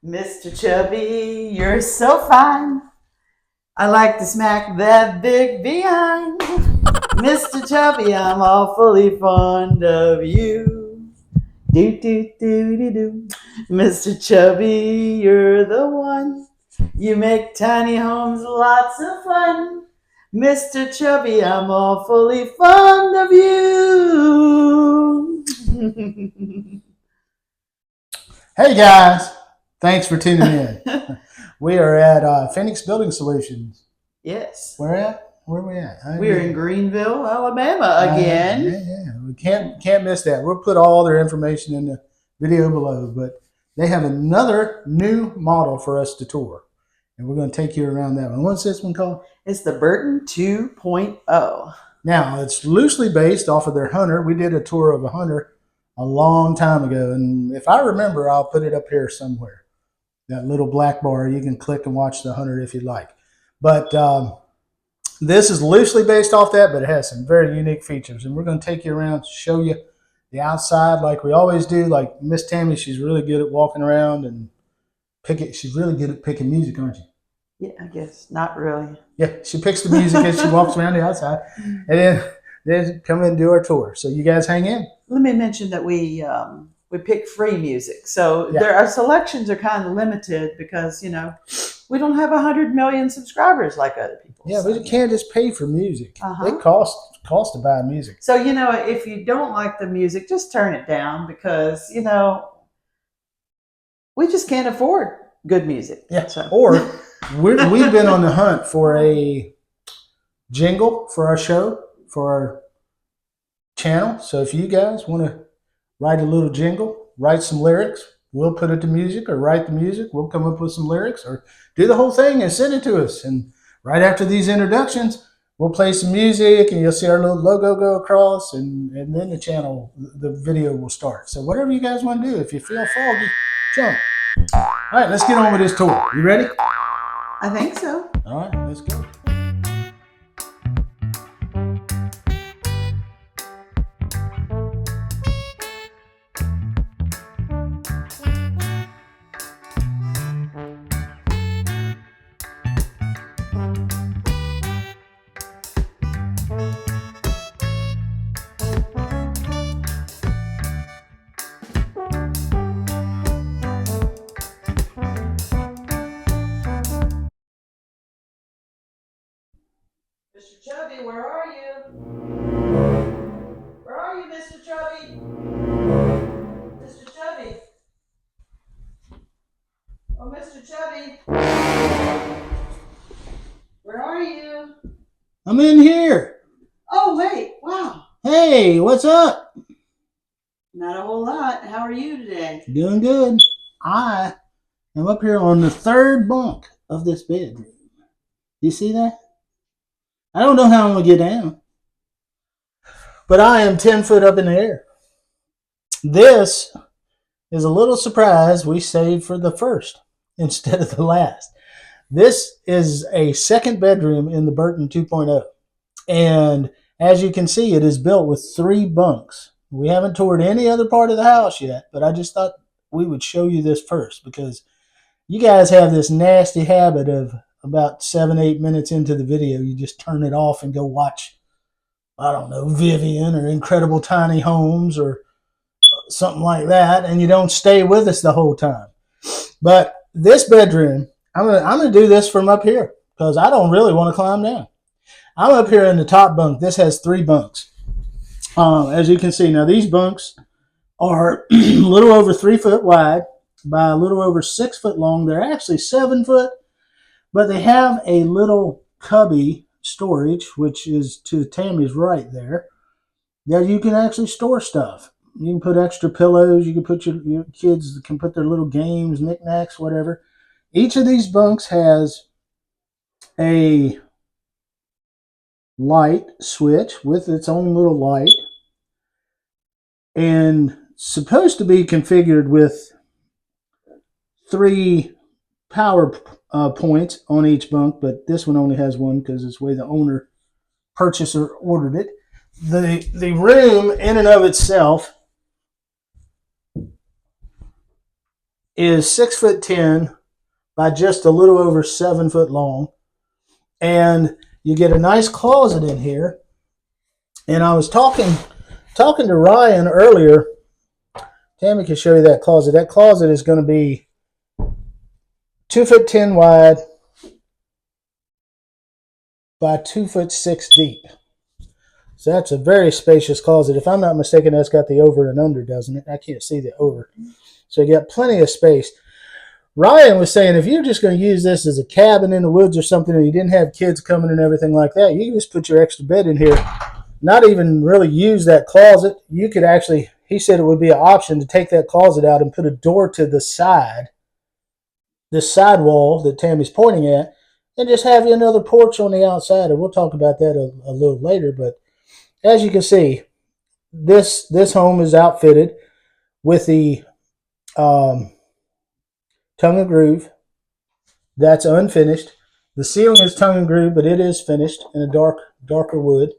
Mr. Chubby, you're so fine. I like to smack that big behind. Mr. Chubby, I'm awfully fond of you. Do do do do do. Mr. Chubby, you're the one. You make tiny homes lots of fun. Mr. Chubby, I'm awfully fond of you. Hey guys, thanks for tuning in. We are at Phoenix Building Solutions. Yes. Where are we at? We're in Greenville, Alabama again. Yeah. We can't miss that. We'll put all their information in the video below, but they have another new model for us to tour. And we're going to take you around that one. What's this one called? It's the Burton 2.0. Now, it's loosely based off of their Hunter. We did a tour of a Hunter a long time ago, and if I remember, I'll put it up here somewhere. That little black bar, you can click and watch the Hunter if you'd like. But this is loosely based off that, but it has some very unique features. And we're going to take you around, show you the outside like we always do. Like Miss Tammy, she's really good at walking around and she's really good at picking music, aren't you? Yeah, I guess not really. Yeah, she picks the music as she walks around the outside, and then come in and do our tour. So you guys hang in. Let me mention that we pick free music, so our selections are kind of limited because we don't have 100 million subscribers like other people. Yeah, but you can't just pay for music. Uh-huh. It costs to buy music. So if you don't like the music, just turn it down because we just can't afford good music. Yeah. So. Or we've been on the hunt for a jingle for our show, for our channel. So if you guys want to write a little jingle, write some lyrics, we'll put it to music, or write the music, we'll come up with some lyrics, or do the whole thing and send it to us. And right after these introductions, we'll play some music and you'll see our little logo go across, and then the video will start. So whatever you guys want to do, if you feel foggy, jump. All right, let's get on with this tour. You ready? I think so. All right, let's go. Mr. Chubby, where are you? Where are you, Mr. Chubby? Mr. Chubby. Oh, Mr. Chubby. Where are you? I'm in here. Oh, wait. Wow. Hey, what's up? Not a whole lot. How are you today? Doing good. I am up here on the third bunk of this bedroom. You see that? I don't know how I'm going to get down, but I am 10 foot up in the air. This is a little surprise we saved for the first instead of the last. This is a second bedroom in the Burton 2.0. And as you can see, it is built with 3 bunks. We haven't toured any other part of the house yet, but I just thought we would show you this first because you guys have this nasty habit of about 7-8 minutes into the video, you just turn it off and go watch, I don't know, Vivian or Incredible Tiny Homes or something like that, and you don't stay with us the whole time. But this bedroom, I'm gonna do this from up here because I don't really want to climb down. I'm up here in the top bunk. This has 3 bunks. As you can see, now these bunks are a little over 3 foot wide by a little over 6 foot long. They're actually 7 foot, but they have a little cubby storage, which is to Tammy's right there, that you can actually store stuff. You can put extra pillows. You can put your kids can put their little games, knickknacks, whatever. Each of these bunks has a light switch with its own little light, and supposed to be configured with 3 power points on each bunk, but this one only has 1 because it's the way the purchaser ordered it. The room in and of itself is 6'10" by just a little over 7 foot long. And you get a nice closet in here. And I was talking to Ryan earlier. Tammy can show you that closet. That closet is going to be 2'10" wide by 2'6" deep. So that's a very spacious closet. If I'm not mistaken, that's got the over and under, doesn't it? I can't see the over. So you got plenty of space. Ryan was saying if you're just going to use this as a cabin in the woods or something, and you didn't have kids coming and everything like that, you can just put your extra bed in here. Not even really use that closet. You could actually, he said it would be an option to take that closet out and put a door to the side, this side wall that Tammy's pointing at, and just have you another porch on the outside. And we'll talk about that a little later. But as you can see, this home is outfitted with the tongue and groove. That's unfinished. The ceiling is tongue and groove, but it is finished in a darker wood.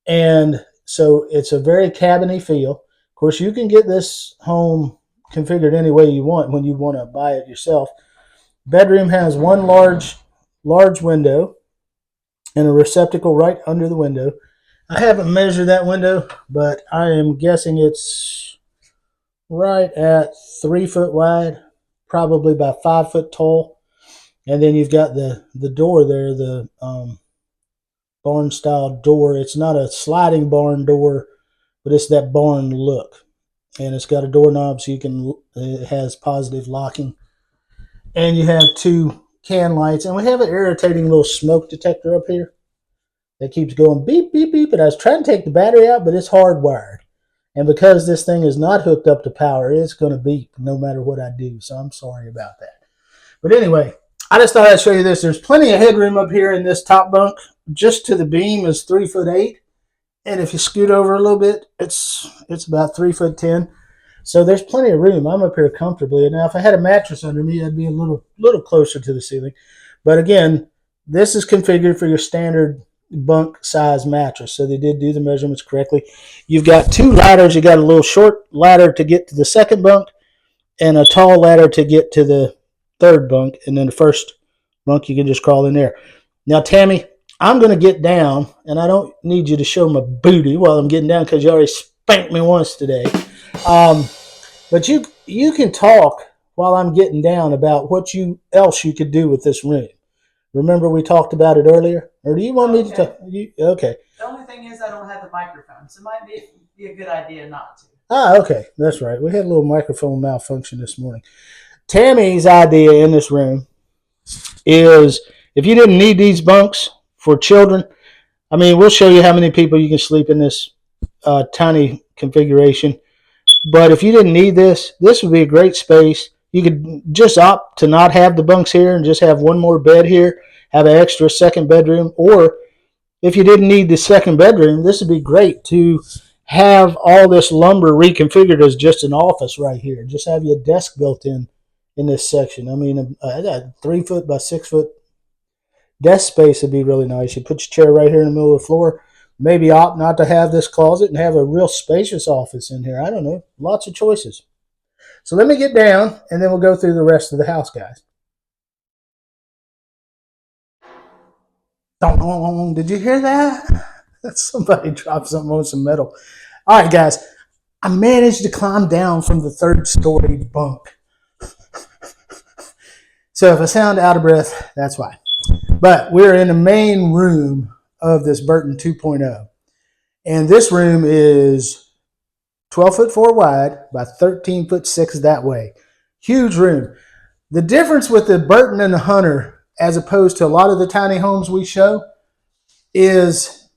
And so it's a very cabiny feel. Of course, you can get this home configured any way you want when you want to buy it yourself. Bedroom has one large window and a receptacle right under the window. I haven't measured that window, but I am guessing it's right at 3 foot wide, probably about 5 foot tall. And then you've got the door there, the barn style door. It's not a sliding barn door, but it's that barn look. And it's got a doorknob so it has positive locking. And you have 2 can lights. And we have an irritating little smoke detector up here that keeps going beep, beep, beep. And I was trying to take the battery out, but it's hardwired. And because this thing is not hooked up to power, it's going to beep no matter what I do. So I'm sorry about that. But anyway, I just thought I'd show you this. There's plenty of headroom up here in this top bunk. Just to the beam is 3'8". And if you scoot over a little bit, it's about 3'10". So there's plenty of room. I'm up here comfortably. Now, if I had a mattress under me, I'd be a little closer to the ceiling. But again, this is configured for your standard bunk size mattress. So they did do the measurements correctly. You've got 2 ladders. You got a little short ladder to get to the second bunk and a tall ladder to get to the third bunk. And then the first bunk, you can just crawl in there. Now, Tammy, I'm going to get down, and I don't need you to show my booty while I'm getting down because you already spanked me once today. But you can talk while I'm getting down about what else you could do with this room. Remember we talked about it earlier? Or do you want me to talk? Okay. The only thing is I don't have the microphone, so it might be a good idea not to. Okay. That's right. We had a little microphone malfunction this morning. Tammy's idea in this room is if you didn't need these bunks for children, I mean, we'll show you how many people you can sleep in this tiny configuration. But if you didn't need this would be a great space. You could just opt to not have the bunks here and just have one more bed here, have an extra second bedroom. Or if you didn't need the second bedroom, this would be great to have all this lumber reconfigured as just an office right here. Just have your desk built in this section. I mean, a 3 foot by 6 foot desk space would be really nice. You put your chair right here in the middle of the floor. Maybe opt not to have this closet and have a real spacious office in here. I don't know. Lots of choices. So let me get down, and then we'll go through the rest of the house, guys. Did you hear that? Somebody dropped something on some metal. All right, guys. I managed to climb down from the 3rd story bunk. So if I sound out of breath, that's why. But we're in the main room of this Burton 2.0. And this room is 12'4" wide by 13'6" that way. Huge room. The difference with the Burton and the Hunter, as opposed to a lot of the tiny homes we show, is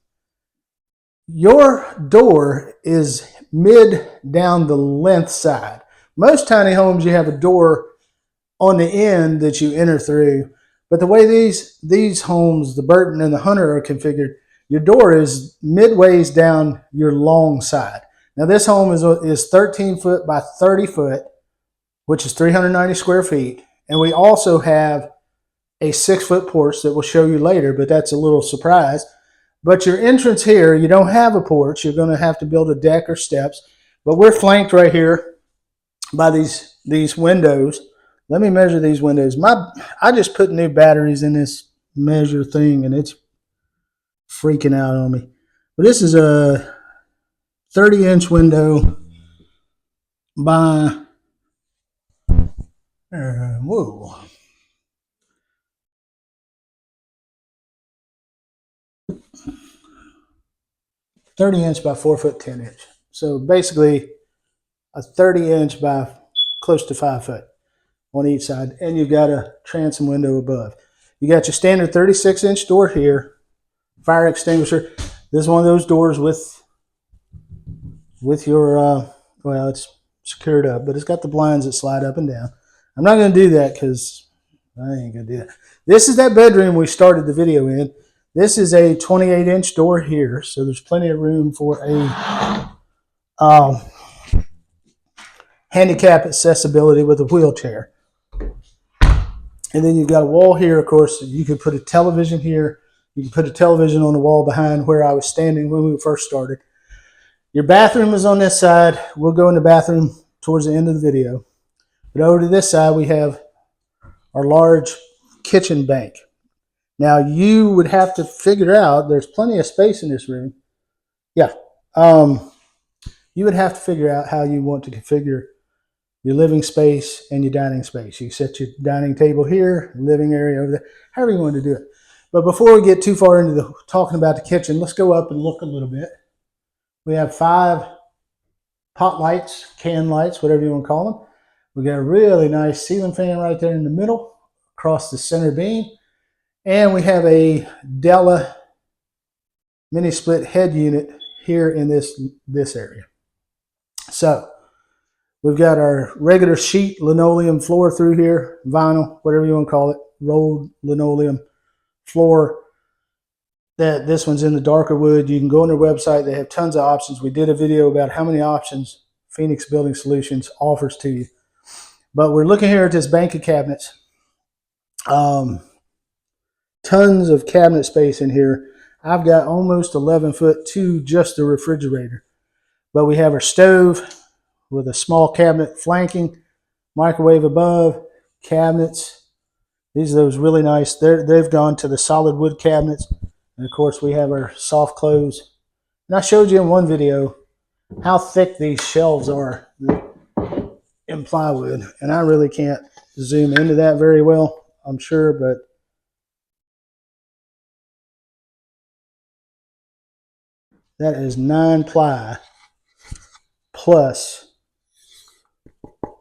your door is mid down the length side. Most tiny homes, you have a door on the end that you enter through. But the way these homes, the Burton and the Hunter, are configured, your door is midways down your long side. Now this home is 13 foot by 30 foot, which is 390 square feet. And we also have a 6 foot porch that we'll show you later, but that's a little surprise. But your entrance here, you don't have a porch. You're going to have to build a deck or steps. But we're flanked right here by these windows Let me measure these windows. I just put new batteries in this measure thing, and it's freaking out on me. But this is a 30-inch window by whoa. .30-inch by 4 foot 10-inch. So basically a 30-inch by close to 5 foot on each side, and you've got a transom window above. You got your standard 36-inch door here, fire extinguisher. This is one of those doors with your well, it's secured up, but it's got the blinds that slide up and down. I'm not going to do that because I ain't going to do that. This is that bedroom we started the video in. This is a 28-inch door here, so there's plenty of room for a handicap accessibility with a wheelchair. And then you've got a wall here, of course. You could put a television here. You can put a television on the wall behind where I was standing when we first started. Your bathroom is on this side. We'll go in the bathroom towards the end of the video. But over to this side, we have our large kitchen bank. Now, you would have to figure out, there's plenty of space in this room. Yeah. You would have to figure out how you want to configure your living space and your dining space. You set your dining table here, living area over there, however you want to do it. But before we get too far into talking about the kitchen, let's go up and look a little bit. We have 5 pot lights, can lights, whatever you want to call them. We got a really nice ceiling fan right there in the middle, across the center beam. And we have a Della mini split head unit here in this area. So we've got our regular sheet linoleum floor through here, vinyl, whatever you want to call it, rolled linoleum floor. This one's in the darker wood. You can go on their website. They have tons of options. We did a video about how many options Phoenix Building Solutions offers to you. But we're looking here at this bank of cabinets. Tons of cabinet space in here. I've got almost 11 foot to just the refrigerator. But we have our stove with a small cabinet flanking, microwave above, cabinets. These are those really nice. They've gone to the solid wood cabinets. And of course, we have our soft close. And I showed you in one video how thick these shelves are in plywood. And I really can't zoom into that very well, I'm sure, but that is 9 ply plus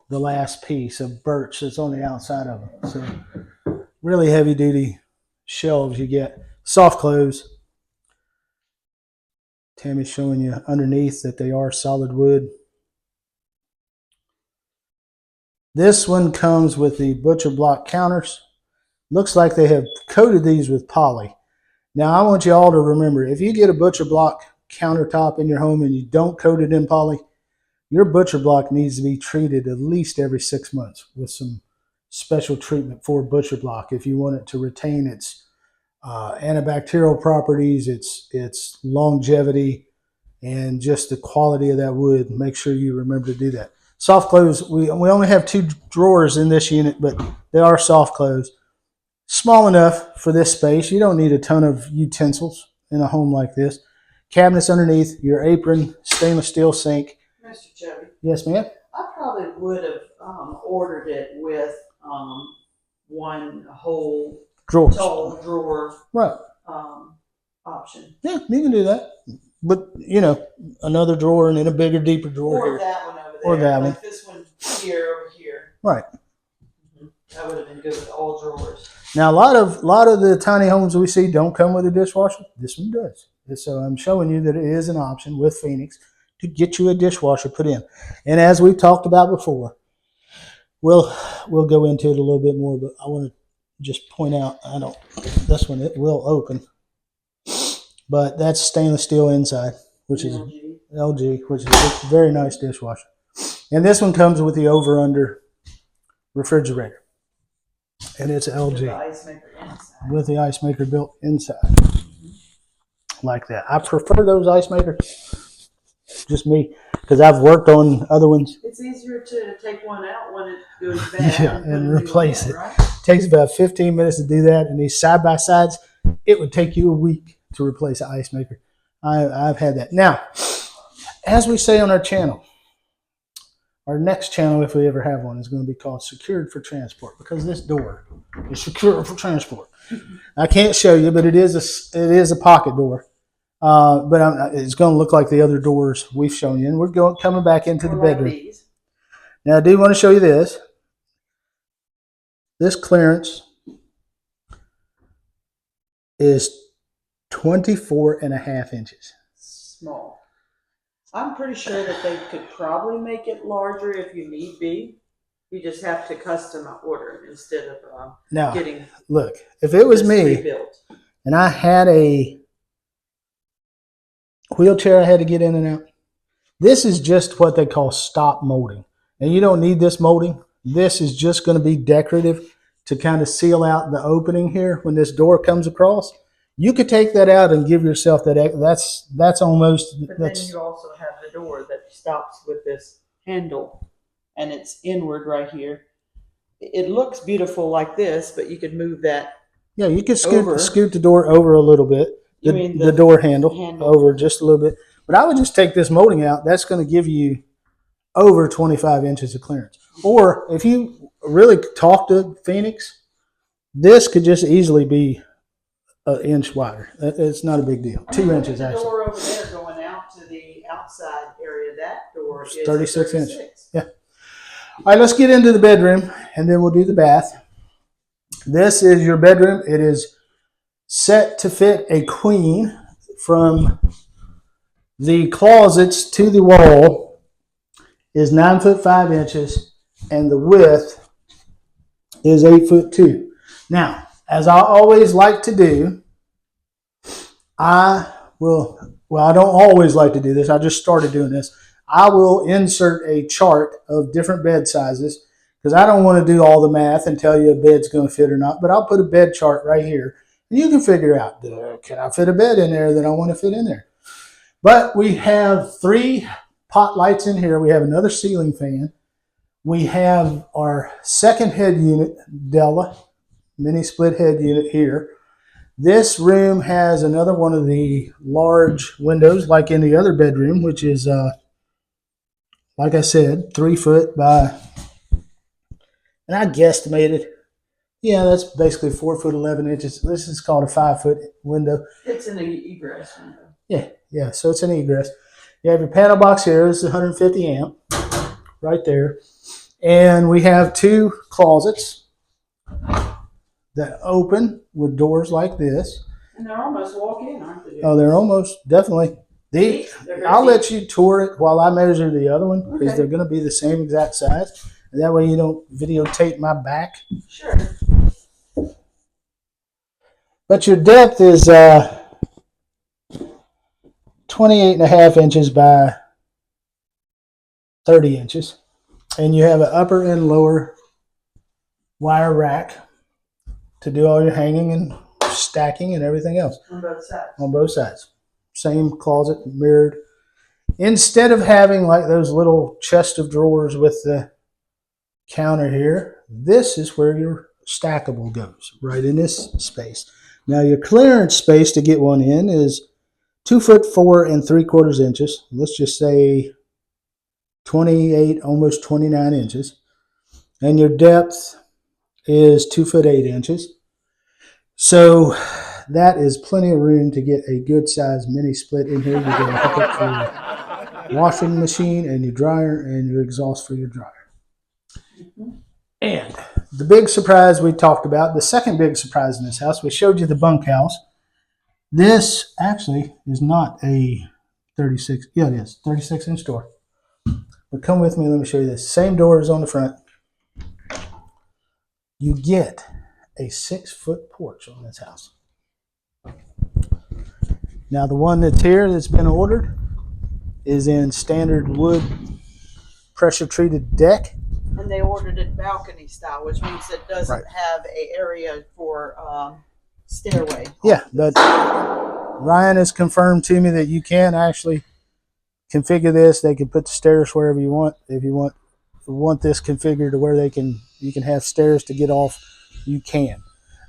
the last piece of birch that's on the outside of them. So really heavy duty shelves you get. Soft close. Tammy's showing you underneath that they are solid wood. This one comes with the butcher block counters. Looks like they have coated these with poly. Now I want you all to remember, if you get a butcher block countertop in your home and you don't coat it in poly, your butcher block needs to be treated at least every 6 months with some special treatment for butcher block if you want it to retain its antibacterial properties, its longevity, and just the quality of that wood. Make sure you remember to do that. Soft close, we only have 2 drawers in this unit, but they are soft close. Small enough for this space. You don't need a ton of utensils in a home like this. Cabinets underneath, your apron, stainless steel sink. Mr. Chubby. Yes, ma'am? I probably would have ordered it with one whole Drawers. tall drawer Right. option. Yeah, you can do that. But, you know, another drawer and then a bigger, deeper drawer Or here. that one over there. Or that one. Like this one here over here. Right. That would have been good with all drawers. Now, a lot of the tiny homes we see don't come with a dishwasher. This one does. So I'm showing you that it is an option with Phoenix to get you a dishwasher put in. And as we've talked about before, we'll go into it a little bit more, but I want to just point out, this one, it will open. But that's stainless steel inside, which is LG, which is a very nice dishwasher. And this one comes with the over-under refrigerator. And it's LG. With the ice maker inside. With the ice maker built inside. Like that. I prefer those ice makers. Just me. because I've worked on other ones. It's easier to take one out when it goes bad Yeah, and, and put a new one replace in, it. right? Takes about 15 minutes to do that, and these side by sides, it would take you a week to replace an ice maker. I've had that. Now, as we say on our channel, our next channel, if we ever have one, is going to be called Secured for Transport, because this door is secured for transport. I can't show you, but it is a pocket door. But it's going to look like the other doors we've shown you, and we're coming back into the bedroom. Like now, I do want to show you this. This clearance is 24.5 inches. small. I'm pretty sure that they could probably make it larger if you need be. You just have to custom order instead of Now, getting. Look, if it was me rebuilt. and I had a wheelchair I had to get in and out, this is just what they call stop molding. And you don't need this molding. This is just going to be decorative to kind of seal out the opening here when this door comes across. You could take that out and give yourself that. That's almost. But then you also have the door that stops with this handle, and it's inward right here. It looks beautiful like this, but you could move that. Yeah, you could scoot the door over a little bit. The door handle over just a little bit. But I would just take this molding out. That's going to give you over 25 inches of clearance. Or if you really talk to Phoenix, this could just easily be an inch wider. It's not a big deal. 2 inches actually. The door over there going out to the outside area, that door is 36 inches. Yeah. All right, let's get into the bedroom, and then we'll do the bath. This is your bedroom. It is set to fit a queen. From the closets to the wall is 9 foot 5 inches, and the width is 8 foot 2. Now, as I always like to do, I don't always like to do this. I just started doing this. I will insert a chart of different bed sizes because I don't want to do all the math and tell you a bed's going to fit or not, but I'll put a bed chart right here. And you can figure out, can I fit a bed in there that I want to fit in there? But we have 3 pot lights in here. We have another ceiling fan. We have our second head unit, Della, mini split head unit here. This room has another one of the large windows like in the other bedroom, which is, like I said, 3 foot by, and I guesstimated, yeah, that's basically 4 foot 11 inches. This is called a 5 foot window. It's an egress window. Yeah, so it's an egress. You have your panel box here. This is 150 amp right there. And we have 2 closets that open with doors like this. And they're almost walk-in, aren't they? Oh, they're almost, definitely. I'll let you tour it while I measure the other one because they're going to be the same exact size. And that way you don't videotape my back. Sure. But your depth is 28.5 inches by 30 inches. And you have an upper and lower wire rack to do all your hanging and stacking and everything else. On both sides. On both sides. Same closet, mirrored. Instead of having like those little chest of drawers with the counter here, this is where your stackable goes, right in this space. Now your clearance space to get one in is 2 foot 4 3/4 inches. Let's just say 28, almost 29 inches. And your depth is 2 foot 8 inches. So that is plenty of room to get a good size mini split in here. You get a hookup for your washing machine and your dryer and your exhaust for your dryer. And the big surprise we talked about, the second big surprise in this house, we showed you the bunkhouse. This actually is not a 36, yeah it is, 36 inch door. But come with me, let me show you this. Same door is on the front. You get a 6 foot porch on this house. Now the one that's here that's been ordered is in standard wood pressure treated deck. And they ordered it balcony style, which means it doesn't have an area for stairway. Yeah, but Ryan has confirmed to me that you can actually configure this. They can put the stairs wherever you want. If you want this configured to where you can have stairs to get off, you can.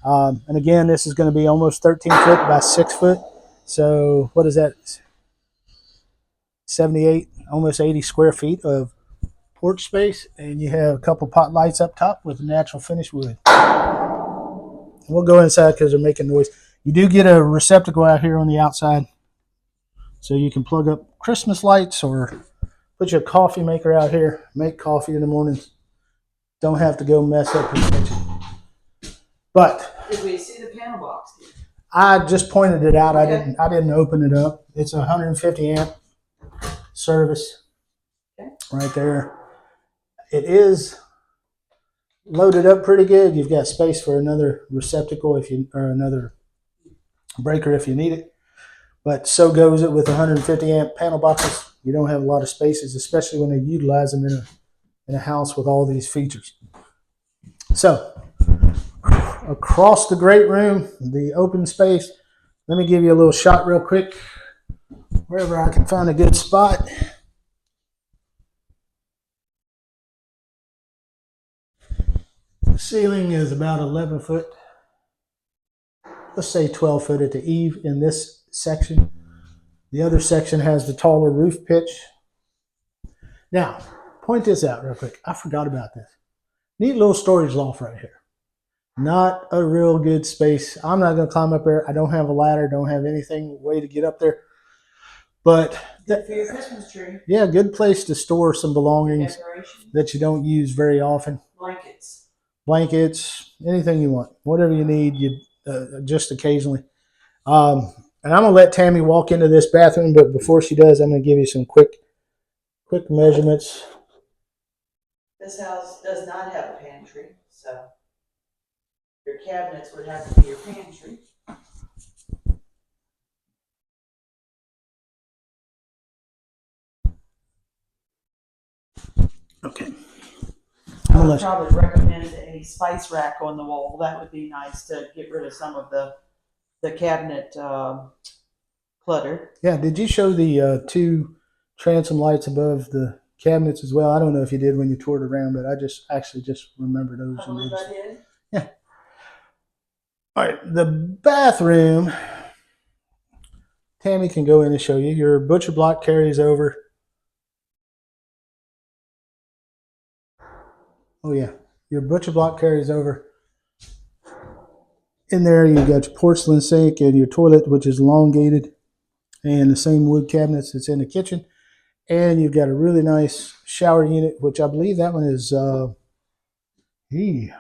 And again, this is going to be almost 13 foot by 6 foot. So what is that? 78, almost 80 square feet of porch space, and you have a couple pot lights up top with natural finish wood. We'll go inside because they're making noise. You do get a receptacle out here on the outside, so you can plug up Christmas lights or put your coffee maker out here. Make coffee in the mornings. Don't have to go mess up your kitchen. But did we see the panel box? I just pointed it out. Okay. I didn't open it up. It's a 150 amp service right there. It is loaded up pretty good. You've got space for another receptacle or another breaker if you need it. But so goes it with 150 amp panel boxes. You don't have a lot of spaces, especially when they utilize them in a house with all these features. So across the great room, the open space, let me give you a little shot real quick wherever I can find a good spot. The ceiling is about 11 foot. Let's say 12 foot at the eave in this section. The other section has the taller roof pitch. Now, point this out real quick. I forgot about this. Neat little storage loft right here. Not a real good space. I'm not going to climb up there. I don't have a ladder, don't have anything, way to get up there. But for your Christmas tree. Yeah, good place to store some belongings Decoration. that you don't use very often. Blankets, anything you want, whatever you need, just occasionally. And I'm gonna let Tammy walk into this bathroom, but before she does, I'm gonna give you some quick measurements. This house does not have a pantry, so your cabinets would have to be your pantry. Okay. I would probably recommend a spice rack on the wall. That would be nice to get rid of some of the cabinet clutter. Yeah, did you show the 2 transom lights above the cabinets as well? I don't know if you did when you toured around, but I just remember those. I believe I did. Yeah. All right, the bathroom. Tammy can go in and show you. Your butcher block carries over. Oh yeah, your butcher block carries over. In there, you've got your porcelain sink and your toilet, which is elongated, and the same wood cabinets that's in the kitchen. And you've got a really nice shower unit, which I believe that one is 48.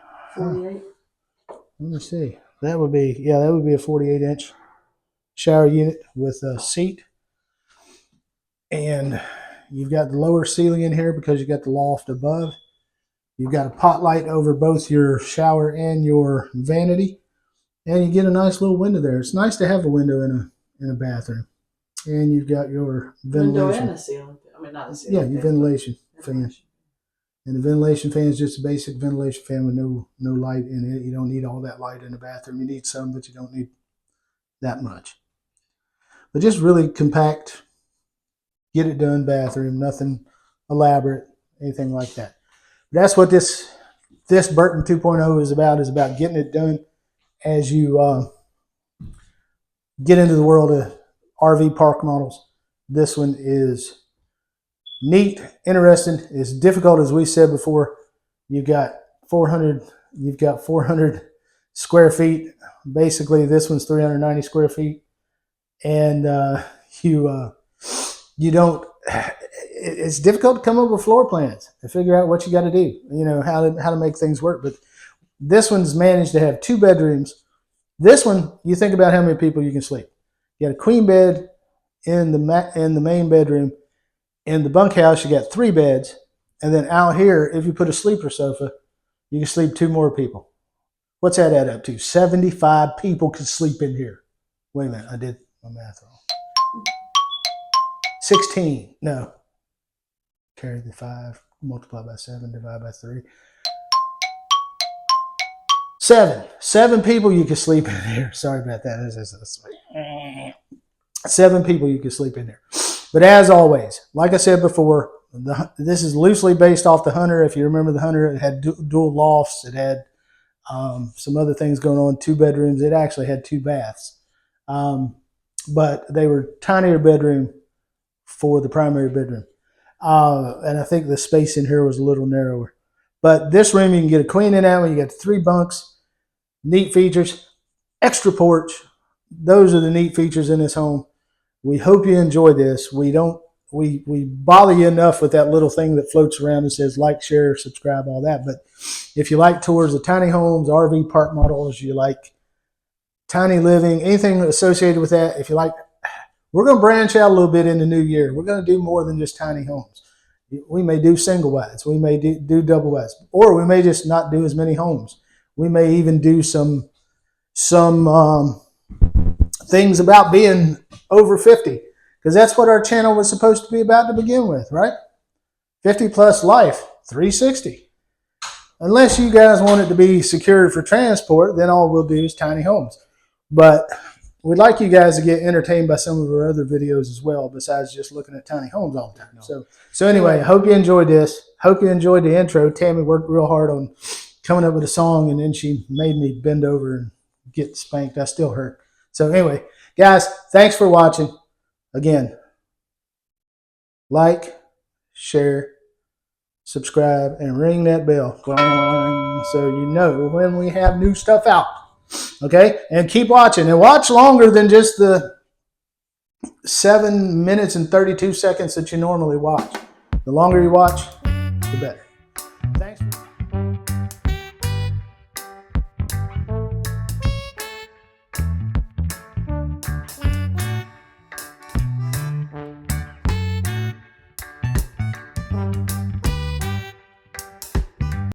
Let me see. That would be a 48-inch shower unit with a seat. And you've got the lower ceiling in here because you got the loft above. You've got a pot light over both your shower and your vanity. And you get a nice little window there. It's nice to have a window in a bathroom. And you've got your ventilation. Window and a ceiling. I mean, not a ceiling. Yeah, your ventilation fan. And the ventilation fan is just a basic ventilation fan with no light in it. You don't need all that light in the bathroom. You need some, but you don't need that much. But just really compact, get it done bathroom. Nothing elaborate, anything like that. That's what this Burton 2.0 is about getting it done as you get into the world of RV park models. This one is neat, interesting. It's difficult, as we said before. You've got 400 square feet. Basically, this one's 390 square feet, and you don't. It's difficult to come up with floor plans and figure out what you got to do. You know how to make things work. But this one's managed to have 2 bedrooms. This one, you think about how many people you can sleep. You got a queen bed in the main bedroom. In the bunkhouse, you got 3 beds, and then out here, if you put a sleeper sofa, you can sleep 2 more people. What's that add up to? 75 people could sleep in here. Wait a minute, I did my math wrong. 16. No. Carry the 5, multiply by 7, divide by 3. 7 people you can sleep in here. Sorry about that. 7 people you can sleep in there. But as always, like I said before, this is loosely based off the Hunter. If you remember the Hunter, it had dual lofts. It had some other things going on, 2 bedrooms. It actually had 2 baths. But they were tinier bedroom for the primary bedroom. And I think the space in here was a little narrower. But this room, you can get a queen in that one. You got 3 bunks, neat features, extra porch. Those are the neat features in this home. We hope you enjoy this. We bother you enough with that little thing that floats around and says like, share, subscribe, all that. But if you like tours of tiny homes, RV park models, you like tiny living, anything associated with that, if you like, we're going to branch out a little bit in the new year. We're going to do more than just tiny homes. We may do single wides. We may do double wides. Or we may just not do as many homes. We may even do some things about being over 50, because that's what our channel was supposed to be about to begin with, right? 50 plus life, 360. Unless you guys want it to be secured for transport, then all we'll do is tiny homes. But we'd like you guys to get entertained by some of our other videos as well, besides just looking at tiny homes all the time. So anyway, I hope you enjoyed this. Hope you enjoyed the intro. Tammy worked real hard on coming up with a song, and then she made me bend over and get spanked. I still hurt. So anyway, guys, thanks for watching. Again, like, share, subscribe, and ring that bell so you know when we have new stuff out. Okay? And keep watching. And watch longer than just the 7 minutes and 32 seconds that you normally watch. The longer you watch, the better. Thanks.